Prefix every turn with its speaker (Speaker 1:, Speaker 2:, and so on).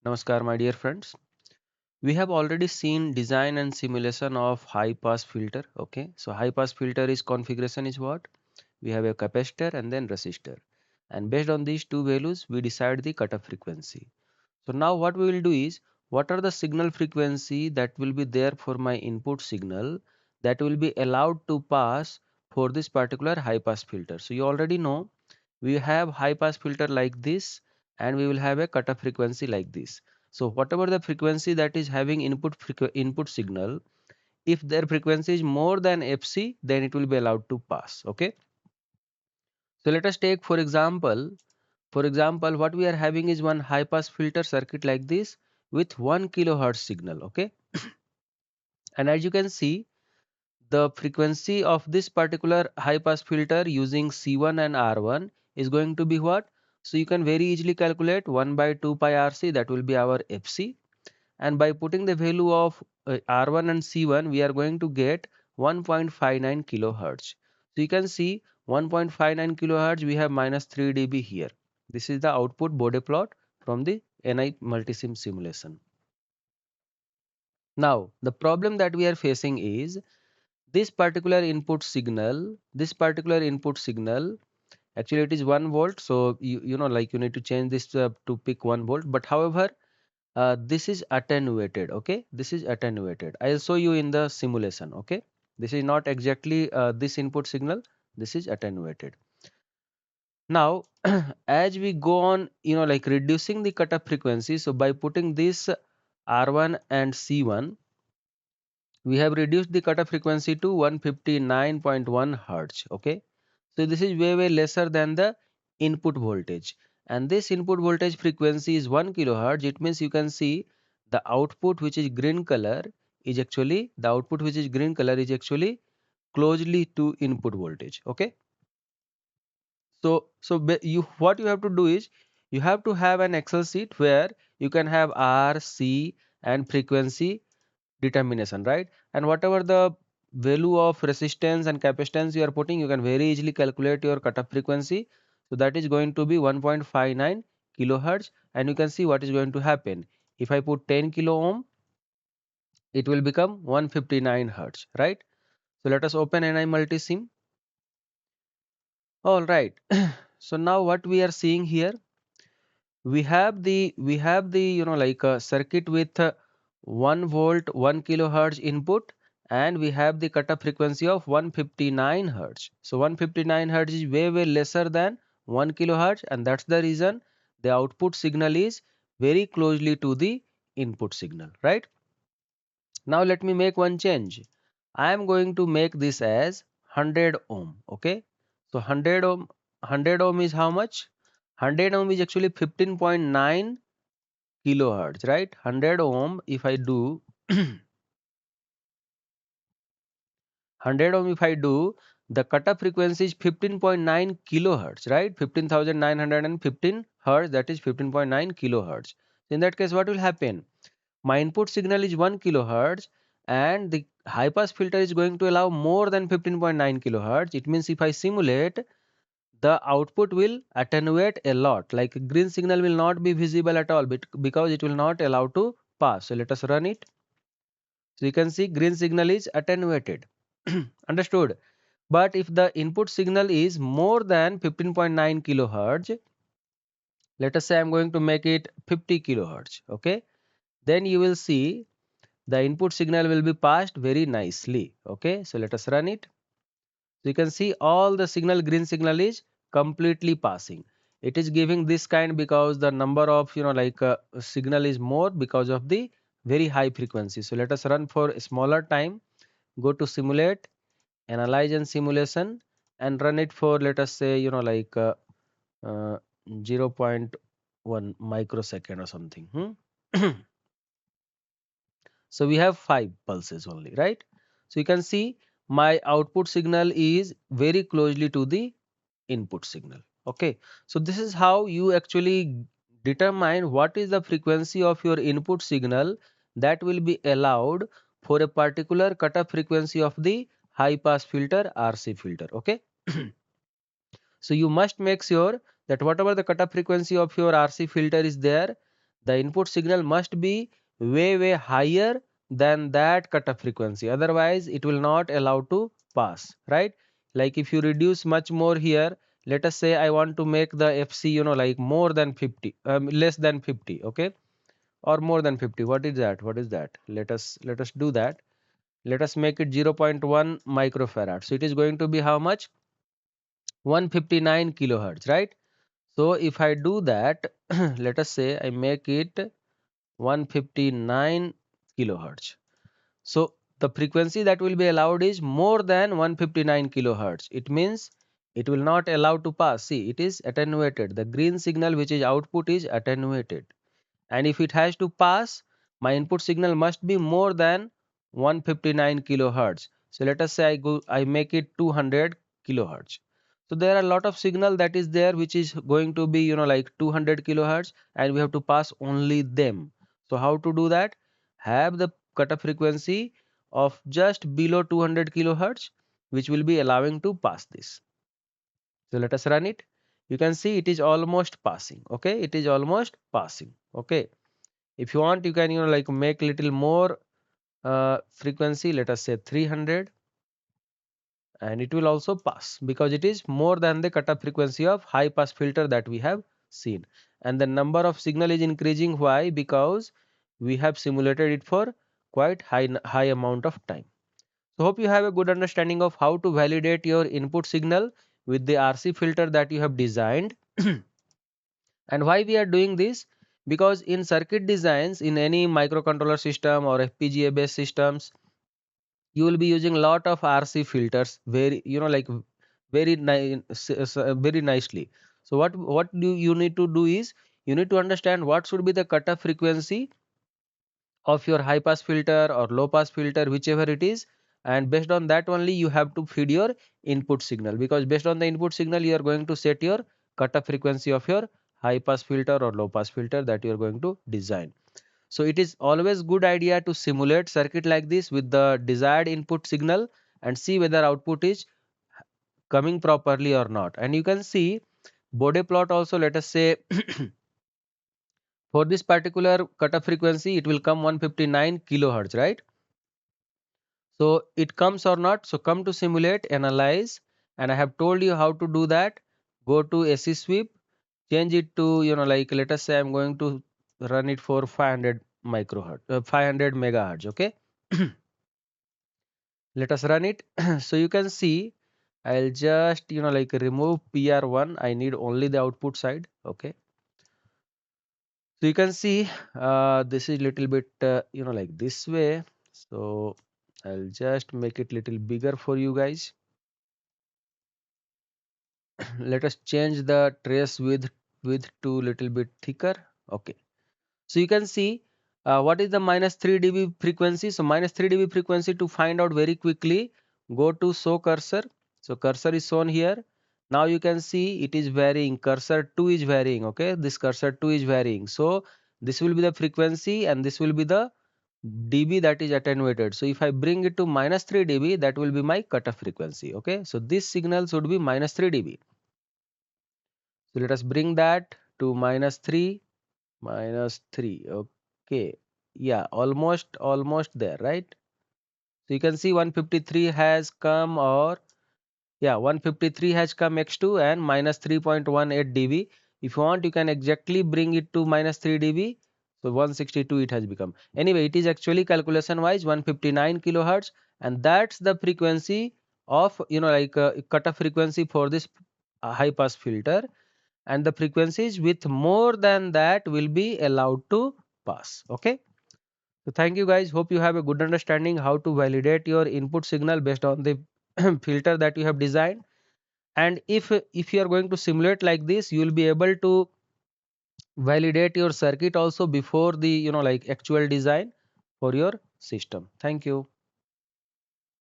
Speaker 1: Namaskar, my dear friends. We have already seen design and simulation of high pass filter. Okay, so high pass filter is configuration is what? We have a capacitor and then resistor. And based on these two values, we decide the cutoff frequency. So now what we will do is, what are the signal frequency that will be there for my input signal that will be allowed to pass for this particular high pass filter. So you already know we have high pass filter like this and we will have a cutoff frequency like this. So whatever the frequency that is having input signal, if their frequency is more than fc, then it will be allowed to pass. Okay, so let us take for example what we are having is one high pass filter circuit like this with 1 kilohertz signal. Okay, and as you can see, the frequency of this particular high pass filter using C1 and R1 is going to be what? So you can very easily calculate 1 by 2 pi RC, that will be our FC, and by putting the value of R1 and C1 we are going to get 1.59 kilohertz. So you can see 1.59 kilohertz, we have minus 3 dB here. This is the output Bode plot from the NI Multisim simulation. Now the problem that we are facing is this particular input signal, actually it is 1 volt, so you need to change this to pick 1 volt, but however this is attenuated. Okay, this is attenuated. I'll show you in the simulation. Okay, this is not exactly this input signal, this is attenuated. Now as we go on, like reducing the cutoff frequency, so by putting this R1 and C1, we have reduced the cutoff frequency to 159.1 hertz. Okay, so this is way lesser than the input voltage, and this input voltage frequency is 1 kilohertz. It means you can see the output which is green color is actually closely to input voltage. Okay, so you, what you have to do is you have to have an Excel sheet where you can have R, C and frequency determination, right? And whatever the value of resistance and capacitance you are putting, you can very easily calculate your cutoff frequency. So that is going to be 1.59 kilohertz, and you can see what is going to happen. If I put 10 kilo ohm, it will become 159 hertz, right? So let us open NI Multisim. All right. So now what we are seeing here, we have the like a circuit with 1 volt 1 kilohertz input, and we have the cutoff frequency of 159 hertz. So 159 hertz is way lesser than 1 kilohertz, and that's the reason the output signal is very closely to the input signal, right? Now let me make one change. I am going to make this as 100 ohm. Okay, so 100 ohm is how much? 100 ohm is actually 15.9 kilohertz, right? 100 ohm, if I do 100 ohm, if I do, the cutoff frequency is 15.9 kilohertz, right? 15,915 hertz, that is 15.9 kilohertz. In that case, what will happen? My input signal is 1 kilohertz, and the high pass filter is going to allow more than 15.9 kilohertz. It means if I simulate, the output will attenuate a lot, like green signal will not be visible at all because it will not allow to pass. So let us run it. So you can see green signal is attenuated. Understood? But if the input signal is more than 15.9 kilohertz, let us say I'm going to make it 50 kilohertz. Okay, then you will see the input signal will be passed very nicely. Okay, so let us run it. So you can see all the signal, green signal is completely passing. It is giving this kind because the number of like signal is more because of the very high frequency. So let us run for a smaller time. Go to simulate, analyze and simulation, and run it for, let us say, like uh, 0.1 microsecond or something. So we have 5 pulses only, right? So you can see my output signal is very closely to the input signal. Okay, so this is how you actually determine what is the frequency of your input signal that will be allowed for a particular cutoff frequency of the high pass filter, RC filter. Okay, so you must make sure that whatever the cutoff frequency of your RC filter is there, The input signal must be way higher than that cutoff frequency, otherwise it will not allow to pass, right? Like if you reduce much more here, let us say I want to make the FC, like more than 50, less than 50, okay, or more than 50. What is that? What is that? Let us do that. Let us make it 0.1 microfarad. So it is going to be how much? 159 kilohertz, right? So if I do that, let us say I make it 159 kilohertz. So the frequency that will be allowed is more than 159 kilohertz. It means it will not allow to pass. See, it is attenuated. The green signal which is output is attenuated. And if it has to pass, my input signal must be more than 159 kilohertz. So let us say I make it 200 kilohertz. So there are a lot of signal that is there which is going to be like 200 kilohertz, and we have to pass only them. So how to do that? Have the cutoff frequency of just below 200 kilohertz, which will be allowing to pass this. So let us run it. You can see it is almost passing. Okay, it is almost passing. Okay, if you want, you can like make little more frequency, let us say 300, and it will also pass because it is more than the cutoff frequency of high pass filter that we have seen. And the number of signal is increasing. Why? Because we have simulated it for quite high amount of time. So hope you have a good understanding of how to validate your input signal with the RC filter that you have designed. And why we are doing this? Because in circuit designs, in any microcontroller system or FPGA based systems, you will be using a lot of RC filters, very like very very nicely. So what do you need to do is, you need to understand what should be the cutoff frequency of your high pass filter or low pass filter, whichever it is, and based on that only you have to feed your input signal, because based on the input signal you are going to set your cutoff frequency of your high pass filter or low pass filter that you are going to design. So it is always good idea to simulate circuit like this with the desired input signal and see whether output is coming properly or not. And you can see Bode plot also. Let us say for this particular cutoff frequency it will come 159 kilohertz, right? So it comes or not. So come to simulate, analyze, and I have told you how to do that. Go to AC sweep, change it to like let us say I'm going to run it for 500 microhertz, 500 megahertz. Okay, let us run it. So you can see I'll just like remove PR1. I need only the output side. Okay, so you can see this is little bit like this way. So I'll just make it little bigger for you guys. Let us change the trace width to little bit thicker. Okay, so you can see what is the minus 3 dB frequency. So minus 3 dB frequency, to find out very quickly, go to show cursor. So cursor is shown here. Now you can see it is varying. Cursor 2 is varying. Okay, this cursor 2 is varying. So this will be the frequency and this will be the dB that is attenuated. So if I bring it to minus 3 dB, that will be my cutoff frequency. Okay, so this signal should be minus 3 dB. So let us bring that to minus 3, minus 3. Okay, yeah, almost there, right? So you can see 153 has come, or yeah, 153 has come x2 and minus 3.18 dB. If you want, you can exactly bring it to minus 3 dB. So 162 it has become. Anyway, it is actually calculation wise 159 kilohertz, and that's the frequency of like cutoff frequency for this high pass filter, and the frequencies with more than that will be allowed to pass. Okay, so thank you guys, hope you have a good understanding how to validate your input signal based on the filter that you have designed. And if you are going to simulate like this, you will be able to validate your circuit also before the like actual design for your system. Thank you.